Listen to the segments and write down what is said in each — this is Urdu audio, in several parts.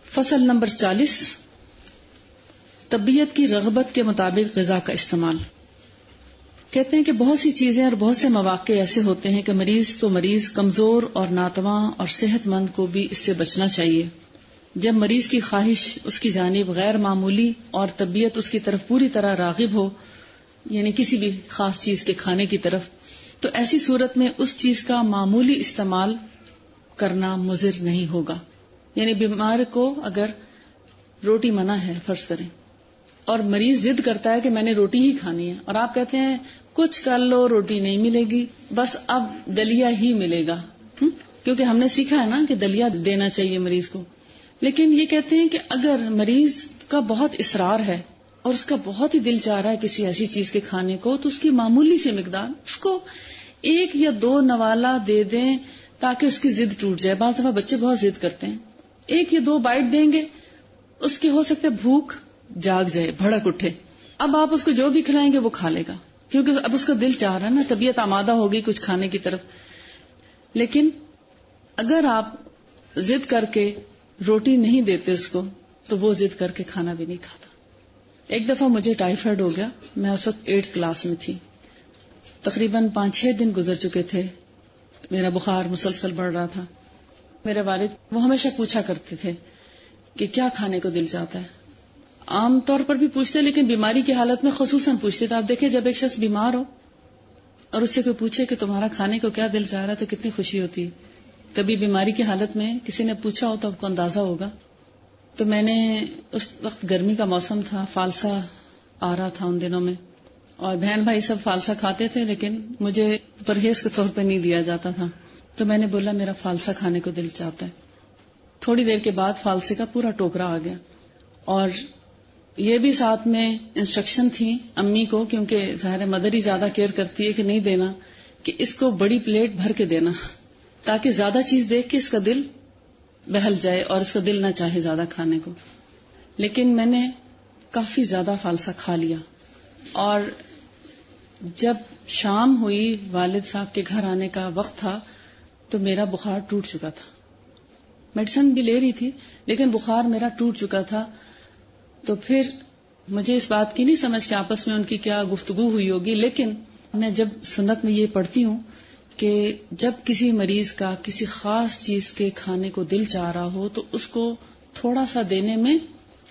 فصل نمبر 40، طبیعت کی رغبت کے مطابق غذا کا استعمال۔ کہتے ہیں کہ بہت سی چیزیں اور بہت سے مواقع ایسے ہوتے ہیں کہ مریض کمزور اور ناتواں اور صحت مند کو بھی اس سے بچنا چاہیے۔ جب مریض کی خواہش اس کی جانب غیر معمولی اور طبیعت اس کی طرف پوری طرح راغب ہو، یعنی کسی بھی خاص چیز کے کھانے کی طرف، تو ایسی صورت میں اس چیز کا معمولی استعمال کرنا مضر نہیں ہوگا۔ یعنی بیمار کو اگر روٹی منع ہے فرض کریں، اور مریض ضد کرتا ہے کہ میں نے روٹی ہی کھانی ہے، اور آپ کہتے ہیں کچھ کر لو روٹی نہیں ملے گی، بس اب دلیا ہی ملے گا، کیونکہ ہم نے سیکھا ہے نا کہ دلیا دینا چاہیے مریض کو۔ لیکن یہ کہتے ہیں کہ اگر مریض کا بہت اصرار ہے اور اس کا بہت ہی دل چاہ رہا ہے کسی ایسی چیز کے کھانے کو، تو اس کی معمولی سی مقدار، اس کو 1 یا 2 نوالا دے دیں تاکہ اس کی ضد ٹوٹ جائے۔ بعض دفعہ بچے بہت ضد کرتے ہیں، 1 یا 2 بائٹ دیں گے، اس کی ہو سکتا ہے بھوک جاگ جائے، بھڑک اٹھے، اب آپ اس کو جو بھی کھلائیں گے وہ کھا لے گا، کیونکہ اب اس کا دل چاہ رہا ہے نا، طبیعت آمادہ ہوگی کچھ کھانے کی طرف۔ لیکن اگر آپ ضد کر کے روٹی نہیں دیتے اس کو، تو وہ ضد کر کے کھانا بھی نہیں کھاتا۔ ایک دفعہ مجھے ٹائیفائڈ ہو گیا، میں اس وقت 8th کلاس میں تھی، تقریباً 5-6 دن گزر چکے تھے، میرا بخار مسلسل بڑھ رہا تھا۔ میرے والد وہ ہمیشہ پوچھا کرتے تھے کہ کیا کھانے کو دل چاہتا ہے، عام طور پر بھی پوچھتے لیکن بیماری کی حالت میں خصوصاً پوچھتے تھے۔ آپ دیکھیں جب ایک شخص بیمار ہو اور اس سے کوئی پوچھے کہ تمہارا کھانے کو کیا دل چاہ رہا ہے تو کتنی خوشی ہوتی ہے۔ کبھی بیماری کی حالت میں کسی نے پوچھا ہو تو آپ کو اندازہ ہوگا۔ تو میں نے اس وقت گرمی کا موسم تھا، فالسا آ رہا تھا ان دنوں میں، اور بہن بھائی سب فالسا کھاتے تھے لیکن مجھے پرہیز کے طور پہ نہیں دیا جاتا تھا۔ تو میں نے بولا میرا فالسا کھانے کو دل چاہتا ہے۔ تھوڑی دیر کے بعد فالسے کا پورا ٹوکرا آ گیا، اور یہ بھی ساتھ میں انسٹرکشن تھی امی کو، کیونکہ ظاہر مدر ہی زیادہ کیئر کرتی ہے کہ نہیں دینا، کہ اس کو بڑی پلیٹ بھر کے دینا تاکہ زیادہ چیز دیکھ کے اس کا دل بہل جائے اور اس کا دل نہ چاہے زیادہ کھانے کو۔ لیکن میں نے کافی زیادہ فالسا کھا لیا، اور جب شام ہوئی والد صاحب کے گھر آنے کا وقت تھا تو میرا بخار ٹوٹ چکا تھا۔ میڈیسن بھی لے رہی تھی لیکن بخار میرا ٹوٹ چکا تھا۔ تو پھر مجھے اس بات کی نہیں سمجھ کہ آپس میں ان کی کیا گفتگو ہوئی ہوگی، لیکن میں جب سنت میں یہ پڑھتی ہوں کہ جب کسی مریض کا کسی خاص چیز کے کھانے کو دل چاہ رہا ہو تو اس کو تھوڑا سا دینے میں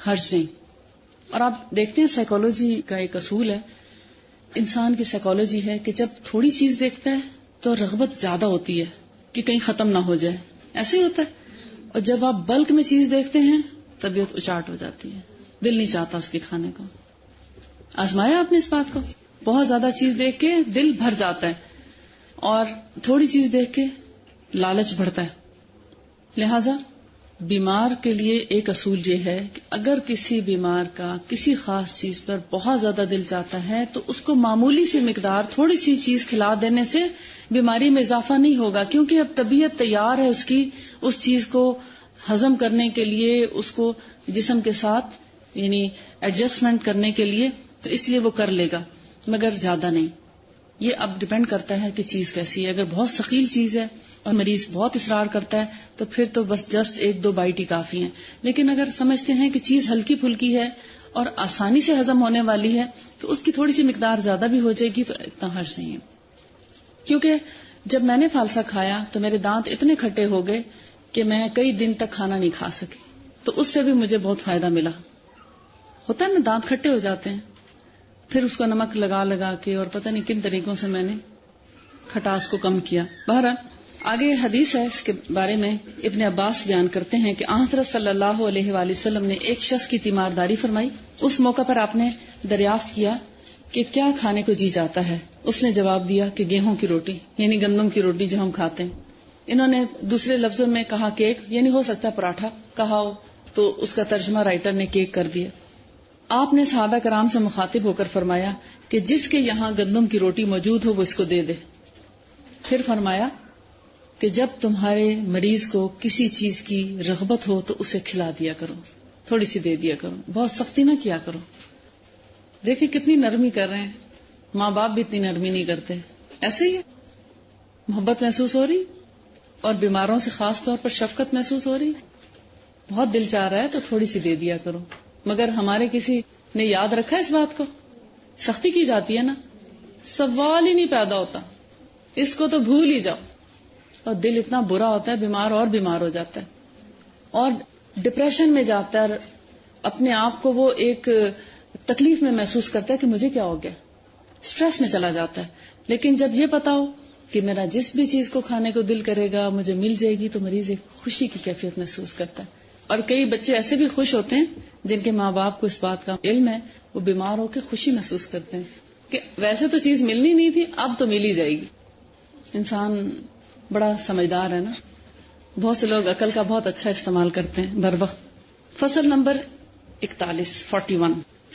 حرج نہیں۔ اور آپ دیکھتے ہیں سائیکالوجی کا ایک اصول ہے، انسان کی سائیکالوجی ہے کہ جب تھوڑی چیز دیکھتا ہے تو رغبت زیادہ ہوتی ہے کہ کہیں ختم نہ ہو جائے، ایسے ہی ہوتا ہے۔ اور جب آپ بلک میں چیز دیکھتے ہیں طبیعت اچاٹ ہو جاتی ہے، دل نہیں چاہتا اس کے کھانے کو۔ آزمایا آپ نے اس بات کو؟ بہت زیادہ چیز دیکھ کے دل بھر جاتا ہے، اور تھوڑی چیز دیکھ کے لالچ بڑھتا ہے۔ لہذا بیمار کے لیے ایک اصول یہ ہے کہ اگر کسی بیمار کا کسی خاص چیز پر بہت زیادہ دل چاہتا ہے تو اس کو معمولی سی مقدار تھوڑی سی چیز کھلا دینے سے بیماری میں اضافہ نہیں ہوگا، کیونکہ اب طبیعت تیار ہے اس کی اس چیز کو ہضم کرنے کے لیے، اس کو جسم کے ساتھ یعنی ایڈجسٹمنٹ کرنے کے لیے، تو اس لیے وہ کر لے گا، مگر زیادہ نہیں۔ یہ اب ڈیپینڈ کرتا ہے کہ چیز کیسی ہے۔ اگر بہت ثقیل چیز ہے اور مریض بہت اصرار کرتا ہے تو پھر تو بس جسٹ 1-2 بائٹ ہی کافی ہیں، لیکن اگر سمجھتے ہیں کہ چیز ہلکی پھلکی ہے اور آسانی سے ہضم ہونے والی ہے تو اس کی تھوڑی سی مقدار زیادہ بھی ہو جائے گی تو اتنا حرج نہیں ہے۔ کیونکہ جب میں نے فالسا کھایا تو میرے دانت اتنے کھٹے ہو گئے کہ میں کئی دن تک کھانا نہیں کھا سکی، تو اس سے بھی مجھے بہت فائدہ ملا۔ ہوتا ہے نا دانت کھٹے ہو جاتے ہیں، پھر اس کو نمک لگا لگا کے اور پتہ نہیں کن طریقوں سے میں نے کھٹاس کو کم کیا۔ بہرحال آگے حدیث ہے، اس کے بارے میں ابن عباس بیان کرتے ہیں کہ حضرت صلی اللہ علیہ وآلہ وسلم نے ایک شخص کی تیمارداری فرمائی۔ اس موقع پر آپ نے دریافت کیا کہ کیا کھانے کو جی جاتا ہے؟ اس نے جواب دیا کہ گیہوں کی روٹی، یعنی گندم کی روٹی جو ہم کھاتے ہیں۔ انہوں نے دوسرے لفظوں میں کہا کیک، یعنی ہو سکتا ہے پراٹھا کہا ہو، تو اس کا ترجمہ رائٹر نے کیک کر دیا۔ آپ نے صحابہ کرام سے مخاطب ہو کر فرمایا کہ جس کے یہاں گندم کی روٹی موجود ہو وہ اس کو دے دے۔ پھر فرمایا کہ جب تمہارے مریض کو کسی چیز کی رغبت ہو تو اسے کھلا دیا کرو، تھوڑی سی دے دیا کرو، بہت سختی نہ کیا کرو۔ دیکھیں کتنی نرمی کر رہے ہیں، ماں باپ بھی اتنی نرمی نہیں کرتے۔ ایسے ہی ہے، محبت محسوس ہو رہی اور بیماروں سے خاص طور پر شفقت محسوس ہو رہی۔ بہت دل چاہ رہا ہے تو تھوڑی سی دے دیا کرو. مگر ہمارے کسی نے یاد رکھا اس بات کو؟ سختی کی جاتی ہے نا, سوال ہی نہیں پیدا ہوتا, اس کو تو بھول ہی جاؤ. اور دل اتنا برا ہوتا ہے, بیمار اور بیمار ہو جاتا ہے اور ڈپریشن میں جاتا ہے, اپنے آپ کو وہ ایک تکلیف میں محسوس کرتا ہے کہ مجھے کیا ہو گیا, اسٹریس میں چلا جاتا ہے. لیکن جب یہ پتا ہو کہ میرا جس بھی چیز کو کھانے کو دل کرے گا مجھے مل جائے گی, تو مریض ایک خوشی کی کیفیت محسوس کرتا ہے. اور کئی بچے ایسے بھی خوش ہوتے ہیں جن کے ماں باپ کو اس بات کا علم ہے, وہ بیمار ہو کے خوشی محسوس کرتے ہیں کہ ویسے تو چیز ملنی نہیں تھی, اب تو مل ہی جائے گی. انسان بڑا سمجھدار ہے نا. بہت سے لوگ عقل کا بہت اچھا استعمال کرتے ہیں بر وقت. فصل نمبر 41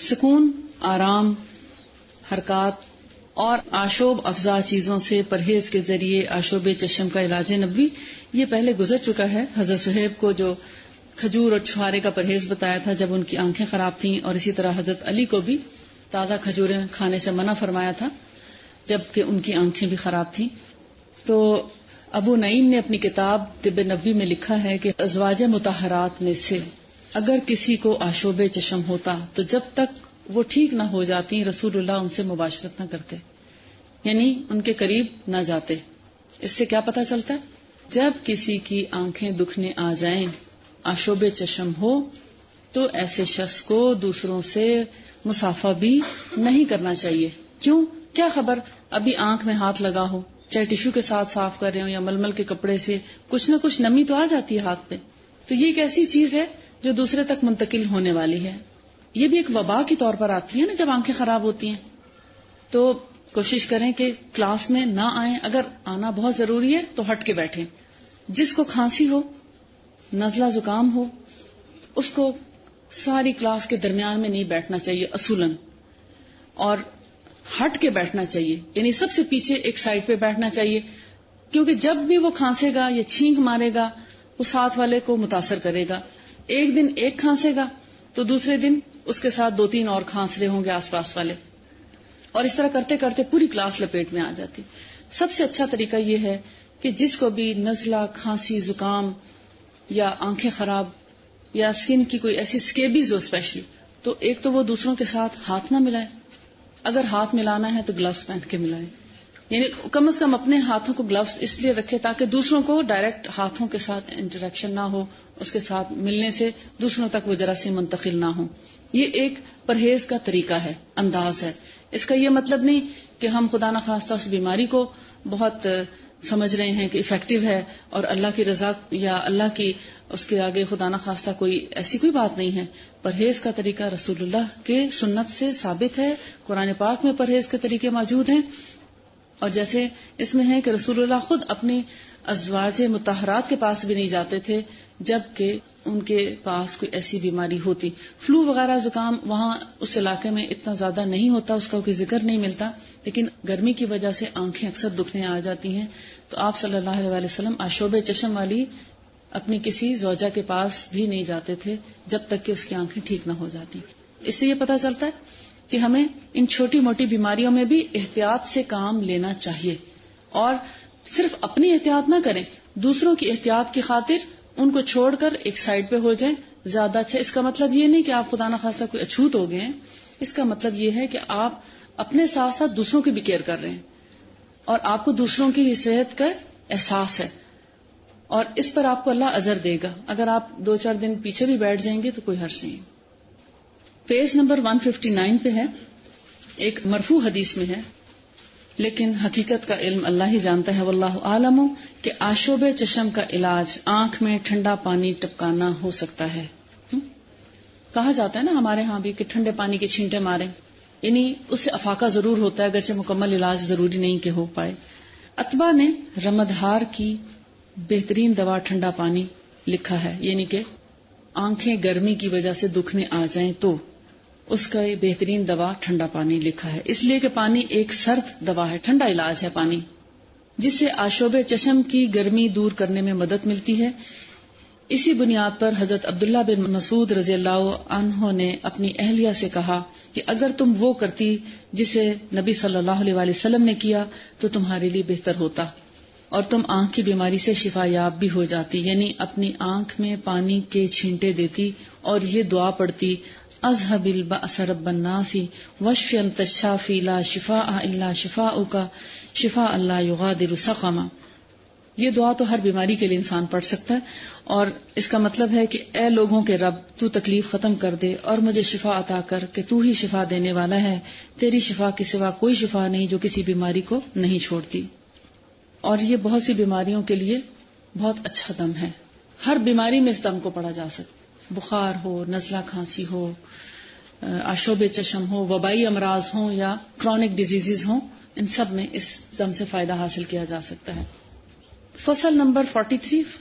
سکون, آرام, حرکات اور آشوب افزا چیزوں سے پرہیز کے ذریعے آشوب چشم کا علاج نبوی. یہ پہلے گزر چکا ہے. حضرت صہیب کو جو کھجور اور چھوارے کا پرہیز بتایا تھا جب ان کی آنکھیں خراب تھیں, اور اسی طرح حضرت علی کو بھی تازہ کھجوریں کھانے سے منع فرمایا تھا جبکہ ان کی آنکھیں بھی خراب تھیں. تو ابو نعیم نے اپنی کتاب طب نبوی میں لکھا ہے کہ ازواج مطہرات میں سے اگر کسی کو آشوب چشم ہوتا تو جب تک وہ ٹھیک نہ ہو جاتی رسول اللہ ان سے مباشرت نہ کرتے, یعنی ان کے قریب نہ جاتے. اس سے کیا پتہ چلتا ہے؟ جب کسی کی آنکھیں دکھنے آ جائیں, آشوب چشم ہو, تو ایسے شخص کو دوسروں سے مصافحہ بھی نہیں کرنا چاہیے. کیوں؟ کیا خبر ابھی آنکھ میں ہاتھ لگا ہو, چاہے ٹیشو کے ساتھ صاف کر رہے ہو یا ململ کے کپڑے سے, کچھ نہ کچھ نمی تو آ جاتی ہے ہاتھ پہ. تو یہ ایک ایسی چیز ہے جو دوسرے تک منتقل ہونے والی ہے. یہ بھی ایک وبا کی طور پر آتی ہے نا جب آنکھیں خراب ہوتی ہیں. تو کوشش کریں کہ کلاس میں نہ آئیں, اگر آنا بہت ضروری ہے تو ہٹ کے بیٹھیں. جس کو کھانسی ہو, نزلہ زکام ہو, اس کو ساری کلاس کے درمیان میں نہیں بیٹھنا چاہیے اصولاً, اور ہٹ کے بیٹھنا چاہیے, یعنی سب سے پیچھے ایک سائڈ پہ بیٹھنا چاہیے. کیونکہ جب بھی وہ کھانسے گا یا چھینک مارے گا وہ ساتھ والے کو متاثر کرے گا. ایک دن ایک کھانسے گا تو دوسرے دن اس کے ساتھ 2-3 اور کھانس رہے ہوں گے آس پاس والے, اور اس طرح کرتے کرتے پوری کلاس لپیٹ میں آ جاتی. سب سے اچھا طریقہ یہ ہے کہ جس کو بھی نزلہ, کھانسی, زکام یا آنکھیں خراب یا اسکن کی کوئی ایسی اسکیبیز ہو اسپیشلی, تو ایک تو وہ دوسروں کے ساتھ ہاتھ نہ ملائے. اگر ہاتھ ملانا ہے تو گلوز پہن کے ملائے, یعنی کم از کم اپنے ہاتھوں کو گلوز اس لیے رکھے تاکہ دوسروں کو ڈائریکٹ ہاتھوں کے ساتھ انٹریکشن نہ ہو, اس کے ساتھ ملنے سے دوسروں تک وہ جراثیم منتقل نہ ہو. یہ ایک پرہیز کا طریقہ ہے, انداز ہے. اس کا یہ مطلب نہیں کہ ہم خدا نخواستہ اس بیماری کو بہت سمجھ رہے ہیں کہ افیکٹو ہے اور اللہ کی رضا یا اللہ کی اس کے آگے خدا نخواستہ کوئی ایسی کوئی بات نہیں ہے. پرہیز کا طریقہ رسول اللہ کے سنت سے ثابت ہے, قرآن پاک میں پرہیز کے طریقے موجود ہیں. اور جیسے اس میں ہے کہ رسول اللہ خود اپنی ازواج مطہرات کے پاس بھی نہیں جاتے تھے جبکہ ان کے پاس کوئی ایسی بیماری ہوتی. فلو وغیرہ زکام وہاں اس علاقے میں اتنا زیادہ نہیں ہوتا, اس کا کوئی ذکر نہیں ملتا, لیکن گرمی کی وجہ سے آنکھیں اکثر دکھنے آ جاتی ہیں. تو آپ صلی اللہ علیہ وسلم آشوب چشم والی اپنی کسی زوجہ کے پاس بھی نہیں جاتے تھے جب تک کہ اس کی آنکھیں ٹھیک نہ ہو جاتی. اس سے یہ پتہ چلتا ہے کہ ہمیں ان چھوٹی موٹی بیماریوں میں بھی احتیاط سے کام لینا چاہیے, اور صرف اپنی احتیاط نہ کریں, دوسروں کی احتیاط کی خاطر ان کو چھوڑ کر ایک سائڈ پہ ہو جائیں زیادہ اچھا. اس کا مطلب یہ نہیں کہ آپ خدا نخواستہ کوئی اچھوت ہو گئے ہیں, اس کا مطلب یہ ہے کہ آپ اپنے ساتھ ساتھ دوسروں کی بھی کیئر کر رہے ہیں اور آپ کو دوسروں کی صحت کا احساس ہے, اور اس پر آپ کو اللہ اجر دے گا. اگر آپ 2-4 دن پیچھے بھی بیٹھ جائیں گے تو کوئی حرج نہیں. پیج نمبر 159 پہ ہے, ایک مرفوع حدیث میں ہے, لیکن حقیقت کا علم اللہ ہی جانتا ہے. واللہ عالم کہ آشوب چشم کا علاج آنکھ میں ٹھنڈا پانی ٹپکانا ہو سکتا ہے. کہا جاتا ہے نا ہمارے ہاں بھی کہ ٹھنڈے پانی کے چھینٹے ماریں, یعنی اس سے افاقہ ضرور ہوتا ہے اگرچہ مکمل علاج ضروری نہیں کہ ہو پائے. اتبا نے رمدہار کی بہترین دوا ٹھنڈا پانی لکھا ہے, یعنی کہ آنکھیں گرمی کی وجہ سے دکھنے آ جائیں تو اس کا بہترین دوا ٹھنڈا پانی لکھا ہے, اس لیے کہ پانی ایک سرد دوا ہے, ٹھنڈا علاج ہے پانی, جس سے آشوب چشم کی گرمی دور کرنے میں مدد ملتی ہے. اسی بنیاد پر حضرت عبداللہ بن مسعود رضی اللہ عنہ نے اپنی اہلیہ سے کہا کہ اگر تم وہ کرتی جسے نبی صلی اللہ علیہ وسلم نے کیا تو تمہارے لیے بہتر ہوتا. اور تم آنکھ کی بیماری سے شفا یاب بھی ہو جاتی، یعنی اپنی آنکھ میں پانی کے چھینٹے دیتی اور یہ دعا پڑھتی، اذهب البأس رب الناس واشف انت الشافی لا شفاء الا شفاؤک شفاء لا یغادر سقما۔ یہ دعا تو ہر بیماری کے لیے انسان پڑھ سکتا ہے، اور اس کا مطلب ہے کہ اے لوگوں کے رب، تو تکلیف ختم کر دے اور مجھے شفا عطا کر کہ تو ہی شفا دینے والا ہے، تیری شفا کے سوا کوئی شفا نہیں جو کسی بیماری کو نہیں چھوڑتی۔ اور یہ بہت سی بیماریوں کے لیے بہت اچھا دم ہے، ہر بیماری میں اس دم کو پڑھا جا سکتا، بخار ہو، نزلہ کھانسی ہو، آشوب چشم ہو، وبائی امراض ہوں یا کرونک ڈیزیزز ہوں، ان سب میں اس دم سے فائدہ حاصل کیا جا سکتا ہے۔ فصل نمبر 43،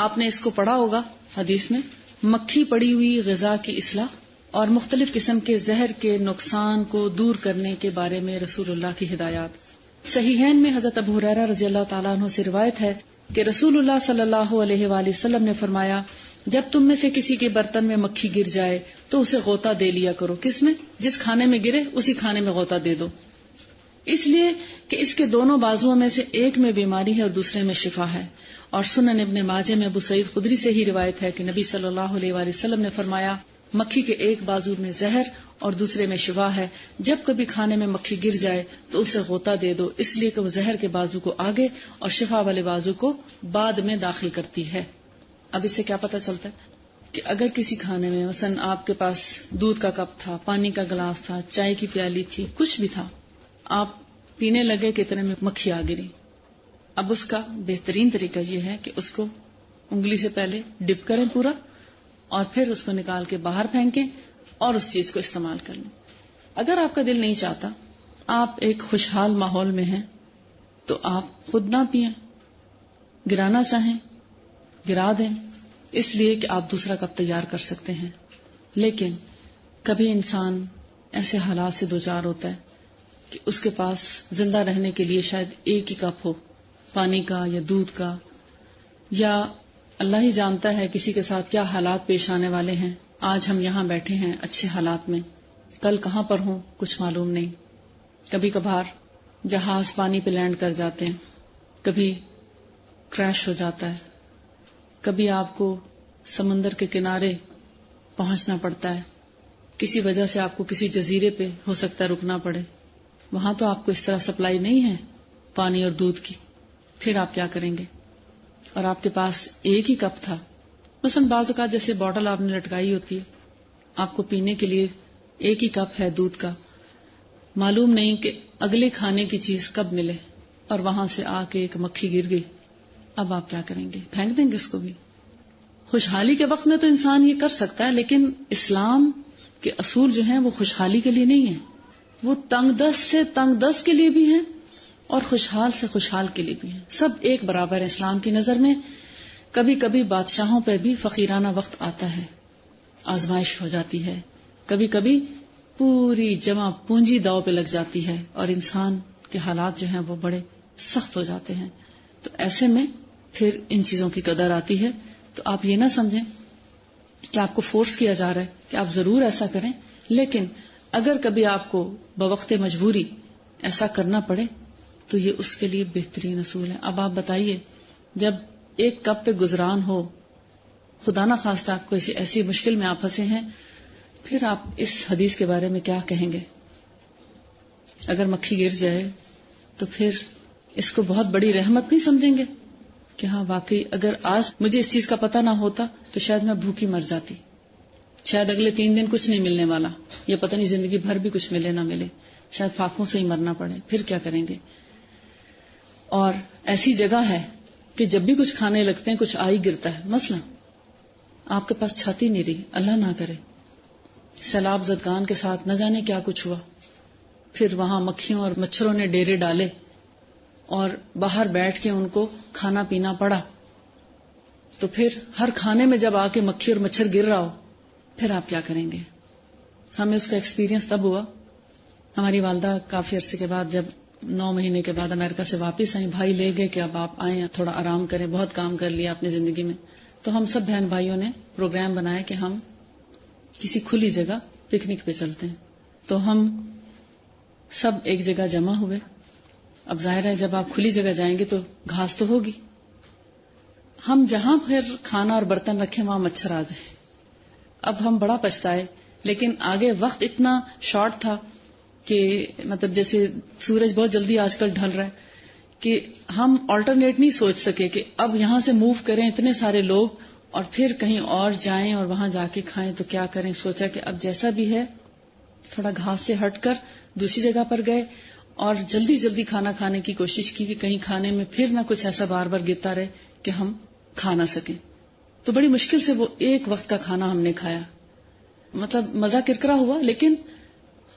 آپ نے اس کو پڑھا ہوگا حدیث میں، مکھی پڑی ہوئی غذا کی اصلاح اور مختلف قسم کے زہر کے نقصان کو دور کرنے کے بارے میں رسول اللہ کی ہدایات۔ صحیحین میں حضرت ابو ہریرہ رضی اللہ تعالیٰ عنہ سے روایت ہے کہ رسول اللہ صلی اللہ علیہ وآلہ وسلم نے فرمایا، جب تم میں سے کسی کے برتن میں مکھی گر جائے تو اسے غوطہ دے لیا کرو۔ کس میں؟ جس کھانے میں گرے اسی کھانے میں غوطہ دے دو، اس لیے کہ اس کے دونوں بازوؤں میں سے ایک میں بیماری ہے اور دوسرے میں شفا ہے۔ اور سنن ابن ماجہ میں ابو سعید خدری سے ہی روایت ہے کہ نبی صلی اللہ علیہ وآلہ وسلم نے فرمایا، مکھی کے ایک بازو میں زہر اور دوسرے میں شفا ہے، جب کبھی کھانے میں مکھی گر جائے تو اسے غوطہ دے دو، اس لیے کہ وہ زہر کے بازو کو آگے اور شفا والے بازو کو بعد میں داخل کرتی ہے۔ اب اس سے کیا پتہ چلتا ہے کہ اگر کسی کھانے میں مثلا آپ کے پاس دودھ کا کپ تھا، پانی کا گلاس تھا، چائے کی پیالی تھی، کچھ بھی تھا، آپ پینے لگے کہ اتنے میں مکھی آ گری، اب اس کا بہترین طریقہ یہ ہے کہ اس کو انگلی سے پہلے ڈپ کریں پورا، اور پھر اس کو نکال کے باہر پھینکیں اور اس چیز کو استعمال کر لیں۔ اگر آپ کا دل نہیں چاہتا، آپ ایک خوشحال ماحول میں ہیں، تو آپ خود نہ پئیں، گرانا چاہیں گرا دیں، اس لیے کہ آپ دوسرا کپ تیار کر سکتے ہیں۔ لیکن کبھی انسان ایسے حالات سے دوچار ہوتا ہے کہ اس کے پاس زندہ رہنے کے لیے شاید ایک ہی کپ ہو، پانی کا یا دودھ کا، یا اللہ ہی جانتا ہے کسی کے ساتھ کیا حالات پیش آنے والے ہیں۔ آج ہم یہاں بیٹھے ہیں اچھے حالات میں، کل کہاں پر ہوں کچھ معلوم نہیں۔ کبھی کبھار جہاز پانی پہ لینڈ کر جاتے ہیں، کبھی کریش ہو جاتا ہے، کبھی آپ کو سمندر کے کنارے پہنچنا پڑتا ہے، کسی وجہ سے آپ کو کسی جزیرے پہ ہو سکتا ہے رکنا پڑے، وہاں تو آپ کو اس طرح سپلائی نہیں ہے پانی اور دودھ کی، پھر آپ کیا کریں گے؟ اور آپ کے پاس ایک ہی کپ تھا، مثلا بعض اوقات جیسے بوٹل آپ نے لٹکائی ہوتی ہے، آپ کو پینے کے لیے ایک ہی کپ ہے دودھ کا، معلوم نہیں کہ اگلے کھانے کی چیز کب ملے، اور وہاں سے آ کے ایک مکھی گر گئی، اب آپ کیا کریں گے؟ پھینک دیں گے اس کو بھی؟ خوشحالی کے وقت میں تو انسان یہ کر سکتا ہے، لیکن اسلام کے اصول جو ہیں وہ خوشحالی کے لیے نہیں ہیں، وہ تنگ دست سے تنگ دست کے لیے بھی ہیں اور خوشحال سے خوشحال کے لیے بھی ہیں، سب ایک برابر ہے اسلام کی نظر میں۔ کبھی کبھی بادشاہوں پہ بھی فقیرانہ وقت آتا ہے، آزمائش ہو جاتی ہے، کبھی کبھی پوری جمع پونجی داؤ پہ لگ جاتی ہے اور انسان کے حالات جو ہیں وہ بڑے سخت ہو جاتے ہیں، تو ایسے میں پھر ان چیزوں کی قدر آتی ہے۔ تو آپ یہ نہ سمجھیں کہ آپ کو فورس کیا جا رہا ہے کہ آپ ضرور ایسا کریں، لیکن اگر کبھی آپ کو بوقت مجبوری ایسا کرنا پڑے تو یہ اس کے لیے بہترین اصول ہے۔ اب آپ بتائیے، جب ایک کپ پہ گزران ہو، خدا نہ خواستہ آپ کو ایسی مشکل میں آپ پھنسے ہیں، پھر آپ اس حدیث کے بارے میں کیا کہیں گے؟ اگر مکھی گر جائے تو پھر اس کو بہت بڑی رحمت نہیں سمجھیں گے کہ ہاں واقعی اگر آج مجھے اس چیز کا پتہ نہ ہوتا تو شاید میں بھوکی مر جاتی، شاید اگلے 3 دن کچھ نہیں ملنے والا، یا پتہ نہیں زندگی بھر بھی کچھ ملے نہ ملے، شاید فاقوں سے ہی مرنا پڑے، پھر کیا کریں گے؟ اور ایسی جگہ ہے کہ جب بھی کچھ کھانے لگتے ہیں کچھ آ ہی گرتا ہے، مثلا آپ کے پاس چھاتی نہیں رہی، اللہ نہ کرے سیلاب زدگان کے ساتھ نہ جانے کیا کچھ ہوا، پھر وہاں مکھیوں اور مچھروں نے ڈیرے ڈالے اور باہر بیٹھ کے ان کو کھانا پینا پڑا، تو پھر ہر کھانے میں جب آ کے مکھی اور مچھر گر رہا ہو، پھر آپ کیا کریں گے؟ ہمیں اس کا ایکسپیرینس تب ہوا، ہماری والدہ کافی عرصے کے بعد جب 9 مہینے کے بعد امریکہ سے واپس آئیں، بھائی لے گئے کہ اب آپ آئیں تھوڑا آرام کریں، بہت کام کر لیا اپنی زندگی میں، تو ہم سب بہن بھائیوں نے پروگرام بنایا کہ ہم کسی کھلی جگہ پکنک پہ چلتے ہیں۔ تو ہم سب ایک جگہ جمع ہوئے اب ظاہر ہے جب آپ کھلی جگہ جائیں گے تو گھاس تو ہوگی. ہم جہاں پھر کھانا اور برتن رکھیں وہاں مچھر آ جائیں. اب ہم بڑا پچھتائے، لیکن آگے وقت اتنا شارٹ تھا کہ مطلب جیسے سورج بہت جلدی آج کل ڈھل رہا ہے کہ ہم آلٹرنیٹ نہیں سوچ سکے کہ اب یہاں سے موو کریں اتنے سارے لوگ اور پھر کہیں اور جائیں اور وہاں جا کے کھائیں تو کیا کریں. سوچا کہ اب جیسا بھی ہے تھوڑا گھاس سے ہٹ کر دوسری جگہ پر گئے اور جلدی جلدی کھانا کھانے کی کوشش کی کہ کہیں کھانے میں پھر نہ کچھ ایسا بار بار گرتا رہے کہ ہم کھا نہ سکیں. تو بڑی مشکل سے وہ ایک وقت کا کھانا ہم نے کھایا. مطلب مزہ کرکرا ہوا، لیکن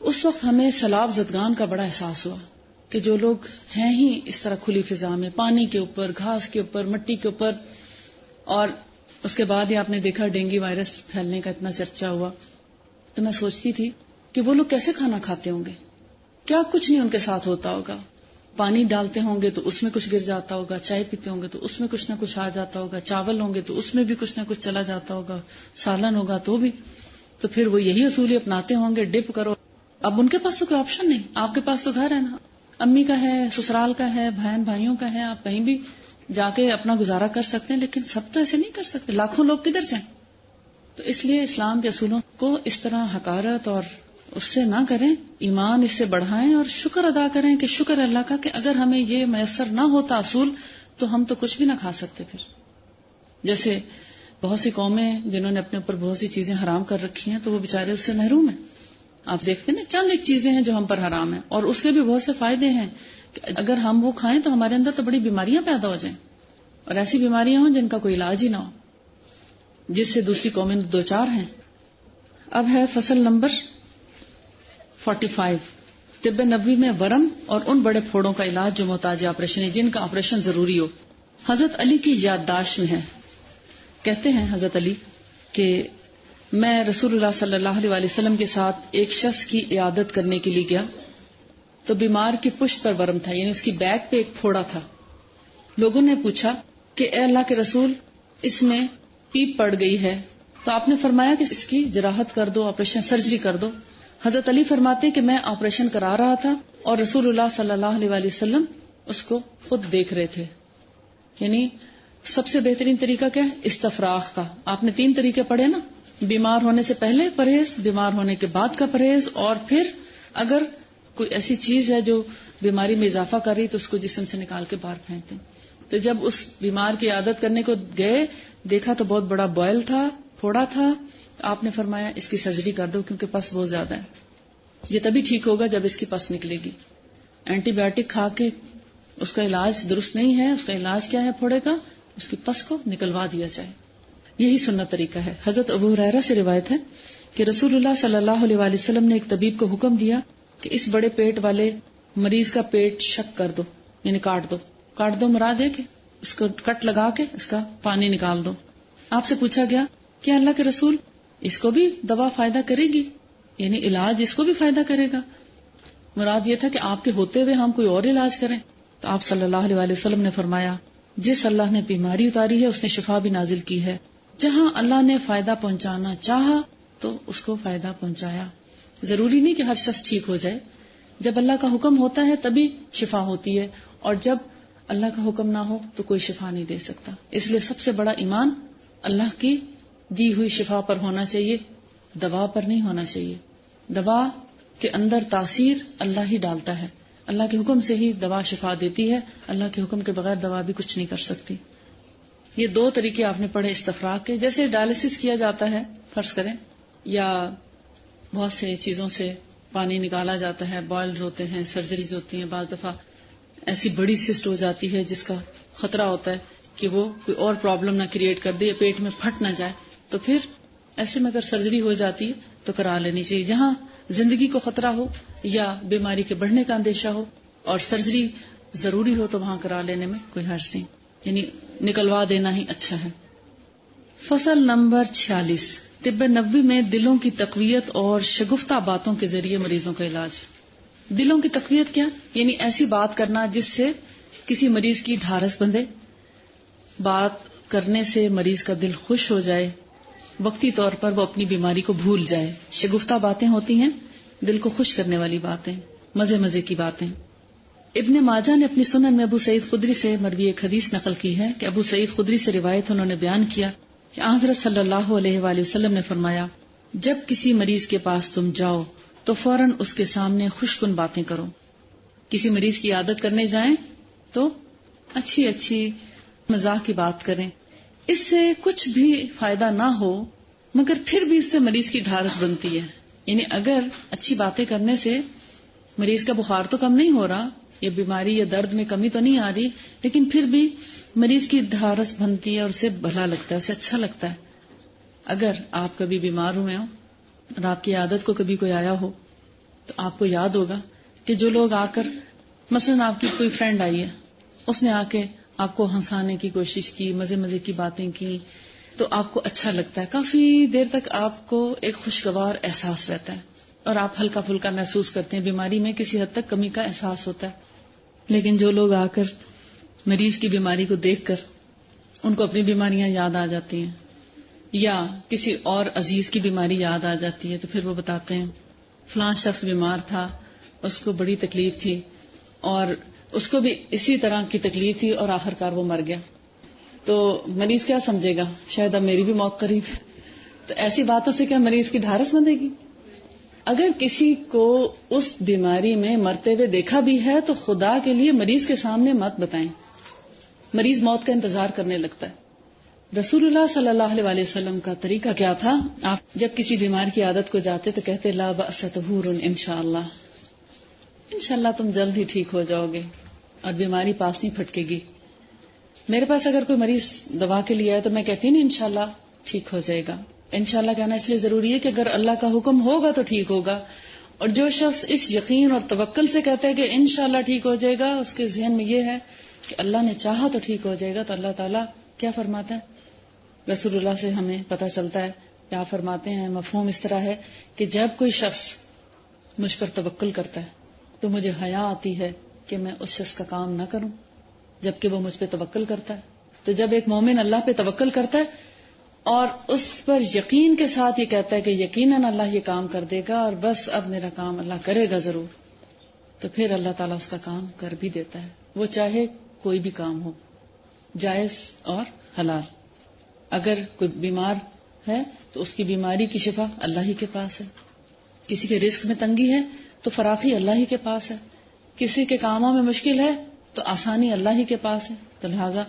اس وقت ہمیں سیلاب زدگان کا بڑا احساس ہوا کہ جو لوگ ہیں ہی اس طرح کھلی فضا میں، پانی کے اوپر، گھاس کے اوپر، مٹی کے اوپر، اور اس کے بعد ہی آپ نے دیکھا ڈینگی وائرس پھیلنے کا اتنا چرچا ہوا. تو میں سوچتی تھی کہ وہ لوگ کیسے کھانا کھاتے ہوں گے، کیا کچھ نہیں ان کے ساتھ ہوتا ہوگا. پانی ڈالتے ہوں گے تو اس میں کچھ گر جاتا ہوگا، چائے پیتے ہوں گے تو اس میں کچھ نہ کچھ آ جاتا ہوگا، چاول ہوں گے تو اس میں بھی کچھ نہ کچھ چلا جاتا ہوگا، سالن ہوگا تو بھی. تو پھر وہ یہی اصول اپناتے ہوں گے، ڈپ کرو. اب ان کے پاس تو کوئی آپشن نہیں، آپ کے پاس تو گھر ہے نا، امی کا ہے، سسرال کا ہے، بہن بھائیوں کا ہے، آپ کہیں بھی جا کے اپنا گزارا کر سکتے ہیں، لیکن سب تو ایسے نہیں کر سکتے، لاکھوں لوگ کدھر جائیں. تو اس لیے اسلام کے اصولوں کو اس طرح حقارت اور اس سے نہ کریں، ایمان اس سے بڑھائیں اور شکر ادا کریں کہ شکر اللہ کا کہ اگر ہمیں یہ میسر نہ ہوتا اصول تو ہم تو کچھ بھی نہ کھا سکتے. پھر جیسے بہت سی قومیں جنہوں نے اپنے اوپر بہت سی چیزیں حرام کر رکھی ہیں تو وہ بیچارے اس سے محروم ہیں. آپ دیکھتے ہیں چند ایک چیزیں ہیں جو ہم پر حرام ہیں اور اس کے بھی بہت سے فائدے ہیں کہ اگر ہم وہ کھائیں تو ہمارے اندر تو بڑی بیماریاں پیدا ہو جائیں اور ایسی بیماریاں ہوں جن کا کوئی علاج ہی نہ ہو، جس سے دوسری قومیں دوچار ہیں. اب ہے فصل نمبر 45، طب نبوی میں ورم اور ان بڑے پھوڑوں کا علاج جو محتاج آپریشن ہے، جن کا آپریشن ضروری ہو. حضرت علی کی یادداشت میں ہے، کہتے ہیں حضرت علی کہ میں رسول اللہ صلی اللہ علیہ وسلم کے ساتھ ایک شخص کی عیادت کرنے کے لیے گیا تو بیمار کی پشت پر ورم تھا، یعنی اس کی بیک پہ ایک پھوڑا تھا. لوگوں نے پوچھا کہ اے اللہ کے رسول، اس میں پیپ پڑ گئی ہے، تو آپ نے فرمایا کہ اس کی جراحت کر دو، آپریشن سرجری کر دو. حضرت علی فرماتے کہ میں آپریشن کرا رہا تھا اور رسول اللہ صلی اللہ علیہ وسلم اس کو خود دیکھ رہے تھے. یعنی سب سے بہترین طریقہ کیا ہے؟ استفراغ کا. آپ نے 3 طریقے پڑھے نا، بیمار ہونے سے پہلے پرہیز، بیمار ہونے کے بعد کا پرہیز، اور پھر اگر کوئی ایسی چیز ہے جو بیماری میں اضافہ کر رہی تو اس کو جسم سے نکال کے باہر پھینکتے ہیں. تو جب اس بیمار کی عیادت کرنے کو گئے، دیکھا تو بہت بڑا بوائل تھا، پھوڑا تھا. آپ نے فرمایا اس کی سرجری کر دو کیونکہ پس بہت زیادہ ہے. یہ تبھی ٹھیک ہوگا جب اس کی پس نکلے گی. اینٹی بایوٹک کھا کے اس کا علاج درست نہیں ہے. اس کا علاج کیا ہے؟ پھوڑے کا اس کی پس کو نکلوا دیا جائے. یہی سنت طریقہ ہے. حضرت ابو ہریرہ سے روایت ہے کہ رسول اللہ صلی اللہ علیہ وسلم نے ایک طبیب کو حکم دیا کہ اس بڑے پیٹ والے مریض کا پیٹ شق کر دو، یعنی کاٹ دو. کاٹ دو مراد ہے کہ اس کو کٹ لگا کے اس کا پانی نکال دو. آپ سے پوچھا گیا کہ اللہ کے رسول، اس کو بھی دوا فائدہ کرے گی؟ یعنی علاج اس کو بھی فائدہ کرے گا؟ مراد یہ تھا کہ آپ کے ہوتے ہوئے ہم کوئی اور علاج کریں. تو آپ صلی اللہ علیہ وسلم نے فرمایا جس اللہ نے بیماری اتاری ہے اس نے شفا بھی نازل کی ہے. جہاں اللہ نے فائدہ پہنچانا چاہا تو اس کو فائدہ پہنچایا. ضروری نہیں کہ ہر شخص ٹھیک ہو جائے. جب اللہ کا حکم ہوتا ہے تبھی شفا ہوتی ہے، اور جب اللہ کا حکم نہ ہو تو کوئی شفا نہیں دے سکتا. اس لیے سب سے بڑا ایمان اللہ کی دی ہوئی شفا پر ہونا چاہیے، دوا پر نہیں ہونا چاہیے. دوا کے اندر تاثیر اللہ ہی ڈالتا ہے. اللہ کے حکم سے ہی دوا شفا دیتی ہے، اللہ کے حکم کے بغیر دوا بھی کچھ نہیں کر سکتی. یہ 2 طریقے آپ نے پڑھے استفراغ کے. جیسے ڈائلسس کیا جاتا ہے فرض کریں، یا بہت سے چیزوں سے پانی نکالا جاتا ہے، بوائلز ہوتے ہیں، سرجریز ہوتی ہیں. بعض دفعہ ایسی بڑی سسٹ ہو جاتی ہے جس کا خطرہ ہوتا ہے کہ وہ کوئی اور پرابلم نہ کریٹ کر دے یا پیٹ میں پھٹ نہ جائے، تو پھر ایسے میں اگر سرجری ہو جاتی ہے تو کرا لینی چاہیے. جہاں زندگی کو خطرہ ہو یا بیماری کے بڑھنے کا اندیشہ ہو اور سرجری ضروری ہو تو وہاں کرا لینے میں کوئی حرج نہیں، یعنی نکلوا دینا ہی اچھا ہے. فصل نمبر 46، طب نبوی میں دلوں کی تقویت اور شگفتہ باتوں کے ذریعے مریضوں کا علاج. دلوں کی تقویت کیا؟ یعنی ایسی بات کرنا جس سے کسی مریض کی ڈھارس بندھے، بات کرنے سے مریض کا دل خوش ہو جائے، وقتی طور پر وہ اپنی بیماری کو بھول جائے. شگفتہ باتیں ہوتی ہیں دل کو خوش کرنے والی باتیں، مزے مزے کی باتیں. ابن ماجہ نے اپنی سنن میں ابو سعید خدری سے مروی ایک حدیث نقل کی ہے کہ ابو سعید خدری سے روایت انہوں نے بیان کیا کہ حضرت صلی اللہ علیہ وآلہ وسلم نے فرمایا، جب کسی مریض کے پاس تم جاؤ تو فوراً اس کے سامنے خوش کن باتیں کرو. کسی مریض کی عیادت کرنے جائیں تو اچھی اچھی مزاح کی بات کریں. اس سے کچھ بھی فائدہ نہ ہو مگر پھر بھی اس سے مریض کی ڈھارس بنتی ہے. یعنی اگر اچھی باتیں کرنے سے مریض کا بخار تو کم نہیں ہو رہا یا بیماری یا درد میں کمی تو نہیں آ رہی، لیکن پھر بھی مریض کی ڈھارس بنتی ہے اور اسے بھلا لگتا ہے، اسے اچھا لگتا ہے. اگر آپ کبھی بیمار ہوئے ہوں اور آپ کی عادت کو کبھی کوئی آیا ہو تو آپ کو یاد ہوگا کہ جو لوگ آ کر، مثلا آپ کی کوئی فرینڈ آئی ہے، اس نے آ کے آپ کو ہنسانے کی کوشش کی، مزے مزے کی باتیں کی، تو آپ کو اچھا لگتا ہے. کافی دیر تک آپ کو ایک خوشگوار احساس رہتا ہے اور آپ ہلکا پھلکا محسوس کرتے ہیں. بیماری میں کسی حد تک کمی کا احساس ہوتا ہے. لیکن جو لوگ آ کر مریض کی بیماری کو دیکھ کر ان کو اپنی بیماریاں یاد آ جاتی ہیں یا کسی اور عزیز کی بیماری یاد آ جاتی ہے تو پھر وہ بتاتے ہیں فلاں شخص بیمار تھا، اس کو بڑی تکلیف تھی اور اس کو بھی اسی طرح کی تکلیف تھی اور آخر کار وہ مر گیا. تو مریض کیا سمجھے گا، شاید اب میری بھی موت قریب ہے. تو ایسی باتوں سے کیا مریض کی ڈھارس بندھے گی؟ اگر کسی کو اس بیماری میں مرتے ہوئے دیکھا بھی ہے تو خدا کے لیے مریض کے سامنے مت بتائیں. مریض موت کا انتظار کرنے لگتا ہے. رسول اللہ صلی اللہ علیہ وآلہ وسلم کا طریقہ کیا تھا؟ آپ جب کسی بیمار کی عادت کو جاتے تو کہتے لا بأس طہور انشاءاللہ، انشاءاللہ تم جلد ہی ٹھیک ہو جاؤ گے اور بیماری پاس نہیں پھٹکے گی. میرے پاس اگر کوئی مریض دوا کے لیے آئے تو میں کہتی نہیں انشاءاللہ ٹھیک ہو جائے گا. انشاءاللہ کہنا اس لیے ضروری ہے کہ اگر اللہ کا حکم ہوگا تو ٹھیک ہوگا. اور جو شخص اس یقین اور توکل سے کہتا ہے کہ انشاءاللہ ٹھیک ہو جائے گا، اس کے ذہن میں یہ ہے کہ اللہ نے چاہا تو ٹھیک ہو جائے گا. تو اللہ تعالیٰ کیا فرماتا ہے؟ رسول اللہ سے ہمیں پتہ چلتا ہے کیا فرماتے ہیں. مفہوم اس طرح ہے کہ جب کوئی شخص مجھ پر توکل کرتا ہے تو مجھے حیا آتی ہے کہ میں اس شخص کا کام نہ کروں جبکہ وہ مجھ پہ توکل کرتا ہے. تو جب ایک مومن اللہ پہ توکل کرتا ہے اور اس پر یقین کے ساتھ یہ کہتا ہے کہ یقیناً اللہ یہ کام کر دے گا اور بس اب میرا کام اللہ کرے گا ضرور، تو پھر اللہ تعالیٰ اس کا کام کر بھی دیتا ہے، وہ چاہے کوئی بھی کام ہو، جائز اور حلال. اگر کوئی بیمار ہے تو اس کی بیماری کی شفا اللہ ہی کے پاس ہے. کسی کے رزق میں تنگی ہے تو فراخی اللہ ہی کے پاس ہے. کسی کے کاموں میں مشکل ہے تو آسانی اللہ ہی کے پاس ہے. تو لہٰذا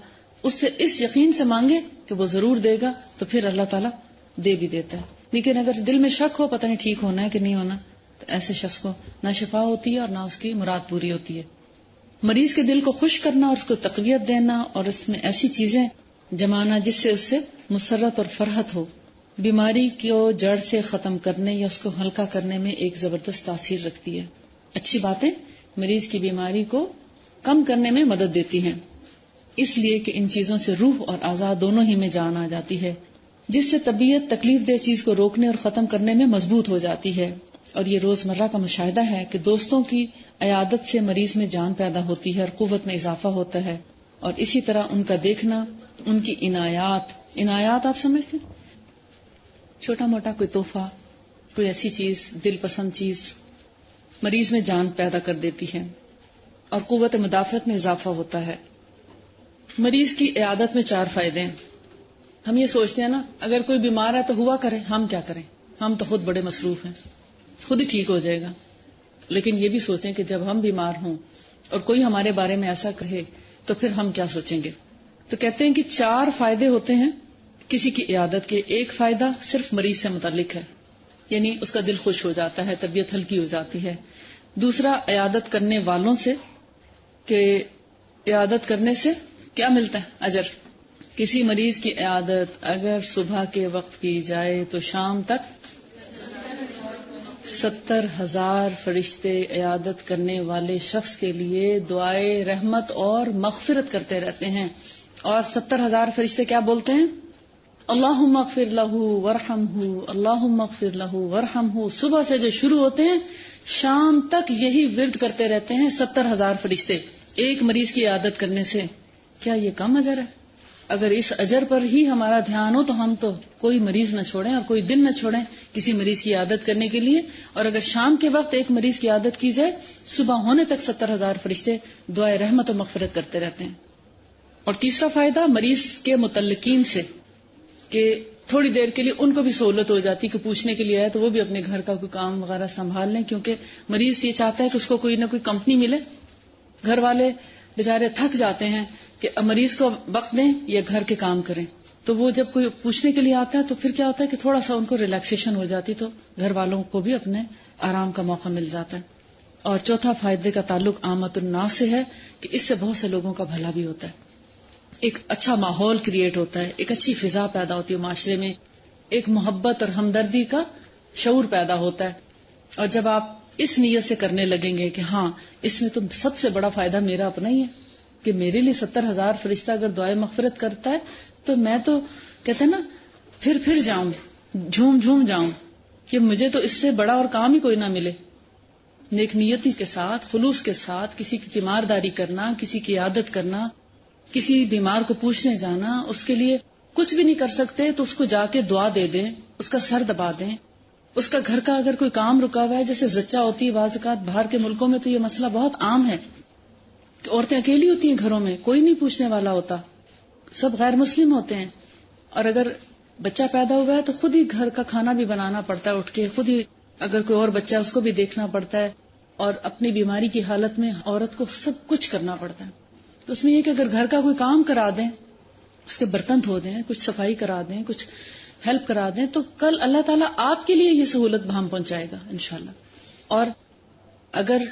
اس سے اس یقین سے مانگے کہ وہ ضرور دے گا تو پھر اللہ تعالیٰ دے بھی دیتا ہے. لیکن اگر دل میں شک ہو پتہ نہیں ٹھیک ہونا ہے کہ نہیں ہونا تو ایسے شخص کو نہ شفا ہوتی ہے اور نہ اس کی مراد پوری ہوتی ہے. مریض کے دل کو خوش کرنا اور اس کو تقویت دینا اور اس میں ایسی چیزیں جمانا جس سے اس سے مسرت اور فرحت ہو، بیماری کو جڑ سے ختم کرنے یا اس کو ہلکا کرنے میں ایک زبردست تاثیر رکھتی ہے. اچھی باتیں مریض کی بیماری کو کم کرنے میں مدد دیتی ہیں، اس لیے کہ ان چیزوں سے روح اور اعضاء دونوں ہی میں جان آ جاتی ہے، جس سے طبیعت تکلیف دہ چیز کو روکنے اور ختم کرنے میں مضبوط ہو جاتی ہے. اور یہ روزمرہ کا مشاہدہ ہے کہ دوستوں کی عیادت سے مریض میں جان پیدا ہوتی ہے اور قوت میں اضافہ ہوتا ہے. اور اسی طرح ان کا دیکھنا، ان کی عنایات آپ سمجھتے ہیں، چھوٹا موٹا کوئی تحفہ، کوئی ایسی چیز، دل پسند چیز مریض میں جان پیدا کر دیتی ہے اور قوت مدافعت میں اضافہ ہوتا ہے. مریض کی عیادت میں 4 فائدے ہیں. ہم یہ سوچتے ہیں نا اگر کوئی بیمار ہے تو ہوا کرے، ہم کیا کریں، ہم تو خود بڑے مصروف ہیں، خود ہی ٹھیک ہو جائے گا. لیکن یہ بھی سوچیں کہ جب ہم بیمار ہوں اور کوئی ہمارے بارے میں ایسا کہے تو پھر ہم کیا سوچیں گے. تو کہتے ہیں کہ 4 فائدے ہوتے ہیں کسی کی عیادت کے. ایک فائدہ صرف مریض سے متعلق ہے، یعنی اس کا دل خوش ہو جاتا ہے، طبیعت ہلکی ہو جاتی ہے. دوسرا عیادت کرنے والوں سے کہ عیادت کرنے سے کیا ملتا ہے، اجر. کسی مریض کی عیادت اگر صبح کے وقت کی جائے تو شام تک 70,000 فرشتے عیادت کرنے والے شخص کے لیے دعائے رحمت اور مغفرت کرتے رہتے ہیں. اور 70,000 فرشتے کیا بولتے ہیں؟ اللہم اغفر لہ ورحمہ، اللہم اغفر لہ ورحمہ. صبح سے جو شروع ہوتے ہیں شام تک یہی ورد کرتے رہتے ہیں 70,000 فرشتے ایک مریض کی عیادت کرنے سے. کیا یہ کم اجر ہے؟ اگر اس اجر پر ہی ہمارا دھیان ہو تو ہم تو کوئی مریض نہ چھوڑیں اور کوئی دن نہ چھوڑیں کسی مریض کی عیادت کرنے کے لیے. اور اگر شام کے وقت ایک مریض کی عیادت کی جائے صبح ہونے تک 70,000 فرشتے دعائے رحمت و مغفرت کرتے رہتے ہیں. اور تیسرا فائدہ مریض کے متعلقین سے کہ تھوڑی دیر کے لیے ان کو بھی سہولت ہو جاتی کہ پوچھنے کے لیے آئے تو وہ بھی اپنے گھر کا کوئی کام وغیرہ سنبھال لیں, کیونکہ مریض یہ چاہتا ہے کہ اس کو کوئی نہ کوئی کمپنی ملے. گھر والے بیچارے تھک جاتے ہیں کہ مریض کو وقت دیں یا گھر کے کام کریں, تو وہ جب کوئی پوچھنے کے لیے آتا ہے تو پھر کیا ہوتا ہے کہ تھوڑا سا ان کو ریلیکسیشن ہو جاتی, تو گھر والوں کو بھی اپنے آرام کا موقع مل جاتا ہے. اور چوتھا فائدے کا تعلق عامت الناس سے ہے کہ اس سے بہت سے لوگوں کا بھلا بھی ہوتا ہے, ایک اچھا ماحول کریٹ ہوتا ہے, ایک اچھی فضا پیدا ہوتی ہے معاشرے میں, ایک محبت اور ہمدردی کا شعور پیدا ہوتا ہے. اور جب آپ اس نیت سے کرنے لگیں گے کہ ہاں اس میں تو سب سے بڑا فائدہ میرا اپنا ہی ہے کہ میرے لیے 70,000 فرشتہ اگر دعائے مغفرت کرتا ہے تو میں تو کہتے ہیں نا پھر جاؤں, جھوم جھوم جاؤں کہ مجھے تو اس سے بڑا اور کام ہی کوئی نہ ملے. نیک نیتی کے ساتھ, خلوص کے ساتھ کسی کی تیمارداری کرنا, کسی کی عیادت کرنا, کسی بیمار کو پوچھنے جانا, اس کے لیے کچھ بھی نہیں کر سکتے تو اس کو جا کے دعا دے دیں, اس کا سر دبا دیں. اس کا گھر کا اگر کوئی کام رکا ہوا ہے, جیسے زچہ ہوتی ہے بعض اوقات باہر کے ملکوں میں تو یہ مسئلہ بہت عام ہے کہ عورتیں اکیلی ہوتی ہیں گھروں میں, کوئی نہیں پوچھنے والا ہوتا, سب غیر مسلم ہوتے ہیں, اور اگر بچہ پیدا ہوا ہے تو خود ہی گھر کا کھانا بھی بنانا پڑتا ہے اٹھ کے, خود ہی اگر کوئی اور بچہ اس کو بھی دیکھنا پڑتا ہے, اور اپنی بیماری کی حالت میں عورت کو سب کچھ کرنا پڑتا ہے. تو اس میں یہ کہ اگر گھر کا کوئی کام کرا دیں, اس کے برتن دھو دیں, کچھ صفائی کرا دیں, کچھ ہیلپ کرا دیں, تو کل اللہ تعالیٰ آپ کے لیے یہ سہولت بہم پہنچائے گا انشاءاللہ. اور اگر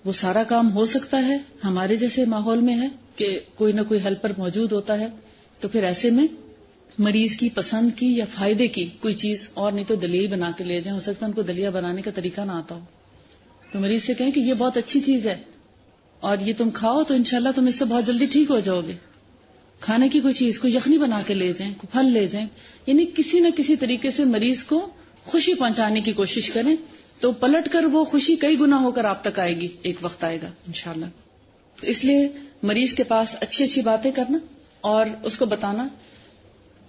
وہ سارا کام ہو سکتا ہے ہمارے جیسے ماحول میں ہے کہ کوئی نہ کوئی ہیلپر موجود ہوتا ہے, تو پھر ایسے میں مریض کی پسند کی یا فائدے کی کوئی چیز, اور نہیں تو دلیہ بنا کے لے جائیں, ہو سکتا ہے ان کو دلیہ بنانے کا طریقہ نہ آتا ہو, تو مریض سے کہیں کہ یہ بہت اچھی چیز ہے اور یہ تم کھاؤ تو انشاءاللہ تم اس سے بہت جلدی ٹھیک ہو جاؤ گے. کھانے کی کوئی چیز, کوئی یخنی بنا کے لے جائیں, کوئی پھل لے جائیں, یعنی کسی نہ کسی طریقے سے مریض کو خوشی پہنچانے کی کوشش کریں, تو پلٹ کر وہ خوشی کئی گنا ہو کر آپ تک آئے گی, ایک وقت آئے گا انشاءاللہ. تو اس لیے مریض کے پاس اچھی اچھی باتیں کرنا اور اس کو بتانا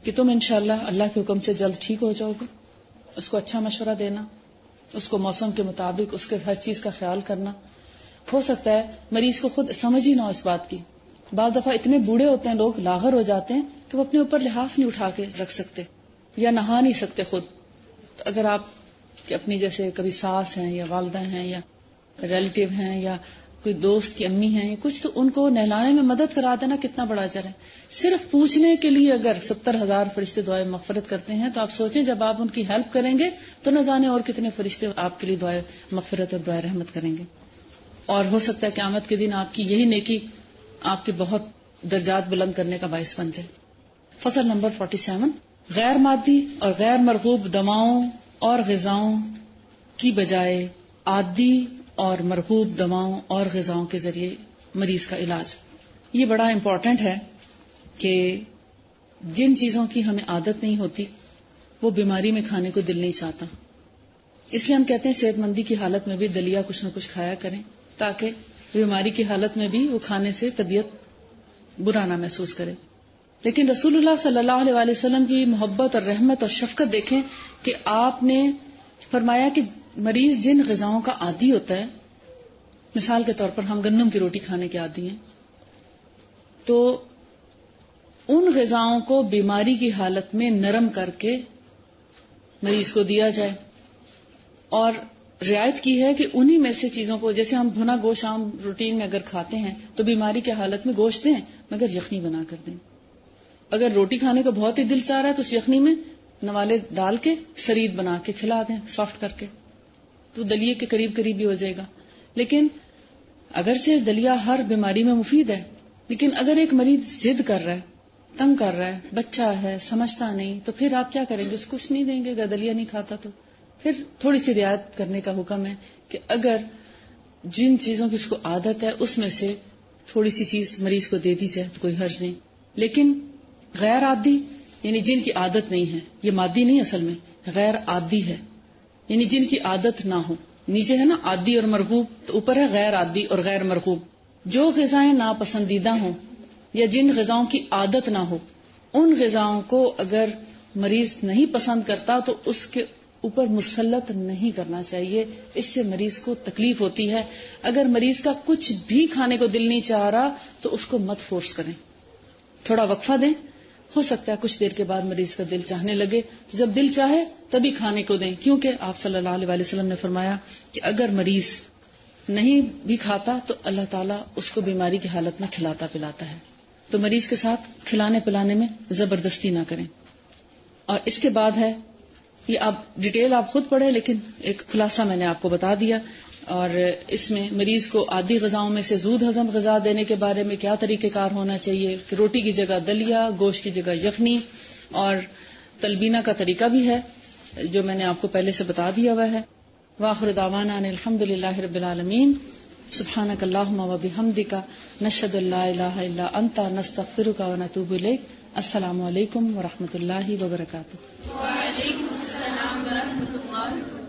کہ تم انشاءاللہ اللہ کے حکم سے جلد ٹھیک ہو جاؤ گے, اس کو اچھا مشورہ دینا, اس کو موسم کے مطابق اس کے ہر چیز کا خیال کرنا. ہو سکتا ہے مریض کو خود سمجھ ہی نہ ہو اس بات کی, بعض دفعہ اتنے بوڑھے ہوتے ہیں لوگ, لاغر ہو جاتے ہیں کہ وہ اپنے اوپر لحاف نہیں اٹھا کے رکھ سکتے یا نہا نہیں سکتے خود. تو اگر آپ کہ اپنی جیسے کبھی ساس ہیں یا والدہ ہیں یا ریلیٹیو ہیں یا کوئی دوست کی امی ہیں کچھ, تو ان کو نہلانے میں مدد کرا دینا کتنا بڑا اجر ہے. صرف پوچھنے کے لیے اگر 70,000 فرشتے دعائے مغفرت کرتے ہیں تو آپ سوچیں جب آپ ان کی ہیلپ کریں گے تو نہ جانے اور کتنے فرشتے آپ کے لیے دعائے مغفرت اور دعائے رحمت کریں گے. اور ہو سکتا ہے قیامت کے دن آپ کی یہی نیکی آپ کے بہت درجات بلند کرنے کا باعث بن جائے. فصل نمبر 47, غیر مادی اور غیر مرغوب دواؤں اور غذاؤں کی بجائے عادی اور مرغوب دواؤں اور غذاؤں کے ذریعے مریض کا علاج. یہ بڑا امپورٹنٹ ہے کہ جن چیزوں کی ہمیں عادت نہیں ہوتی وہ بیماری میں کھانے کو دل نہیں چاہتا. اس لیے ہم کہتے ہیں صحت مندی کی حالت میں بھی دلیا کچھ نہ کچھ کھایا کریں تاکہ بیماری کی حالت میں بھی وہ کھانے سے طبیعت برا نہ محسوس کرے. لیکن رسول اللہ صلی اللہ علیہ وآلہ وسلم کی محبت اور رحمت اور شفقت دیکھیں کہ آپ نے فرمایا کہ مریض جن غذاؤں کا عادی ہوتا ہے, مثال کے طور پر ہم گندم کی روٹی کھانے کے عادی ہیں, تو ان غذاؤں کو بیماری کی حالت میں نرم کر کے مریض کو دیا جائے. اور رعایت کی ہے کہ انہی میں سے چیزوں کو, جیسے ہم بھنا گوشت عام روٹین میں اگر کھاتے ہیں تو بیماری کی حالت میں گوشت دیں مگر یخنی بنا کر دیں. اگر روٹی کھانے کو بہت ہی دل چاہ رہا ہے تو اس یخنی میں نوالے ڈال کے سرید بنا کے کھلا دیں سافٹ کر کے, تو دلیے کے قریب قریب بھی ہو جائے گا. لیکن اگرچہ دلیا ہر بیماری میں مفید ہے, لیکن اگر ایک مریض ضد کر رہا ہے, تنگ کر رہا ہے, بچہ ہے, سمجھتا نہیں, تو پھر آپ کیا کریں گے, اس کو کچھ نہیں دیں گے اگر دلیا نہیں کھاتا تو. پھر تھوڑی سی رعایت کرنے کا حکم ہے کہ اگر جن چیزوں کی اس کو عادت ہے اس میں سے تھوڑی سی چیز مریض کو دے دی جائے تو کوئی حرج نہیں. لیکن غیر عادی یعنی جن کی عادت نہیں ہے, یہ مادی نہیں اصل میں غیر عادی ہے, یعنی جن کی عادت نہ ہو. نیچے ہے نا عادی اور مرغوب, تو اوپر ہے غیر عادی اور غیر مرغوب. جو غذائیں ناپسندیدہ ہوں یا جن غذاؤں کی عادت نہ ہو ان غذاؤں کو اگر مریض نہیں پسند کرتا تو اس کے اوپر مسلط نہیں کرنا چاہیے، اس سے مریض کو تکلیف ہوتی ہے. اگر مریض کا کچھ بھی کھانے کو دل نہیں چاہ رہا تو اس کو مت فورس کریں، تھوڑا وقفہ دیں. ہو سکتا ہے کچھ دیر کے بعد مریض کا دل چاہنے لگے، تو جب دل چاہے تبھی کھانے کو دیں، کیونکہ آپ صلی اللہ علیہ وسلم نے فرمایا کہ اگر مریض نہیں بھی کھاتا تو اللہ تعالیٰ اس کو بیماری کی حالت میں کھلاتا پلاتا ہے. تو مریض کے ساتھ کھلانے پلانے میں زبردستی نہ کریں. اور اس کے بعد ہے، یہ آپ ڈیٹیل آپ خود پڑھیں، لیکن ایک خلاصہ میں نے آپ کو بتا دیا. اور اس میں مریض کو عادی غذاؤں میں سے زود ہضم غذا دینے کے بارے میں کیا طریقہ کار ہونا چاہیے کہ روٹی کی جگہ دلیا، گوشت کی جگہ یخنی، اور تلبینہ کا طریقہ بھی ہے جو میں نے آپ کو پہلے سے بتا دیا ہوا ہے. وآخر دعوانا ان الحمد للہ رب العالمین. سبحانک اللہم وبحمدک نشہد ان لا الہ الا انت نستغفرک ونتوب الیک. السلام علیکم ورحمۃ اللہ وبرکاتہ. وعلیکم السلام ورحمۃ اللہ.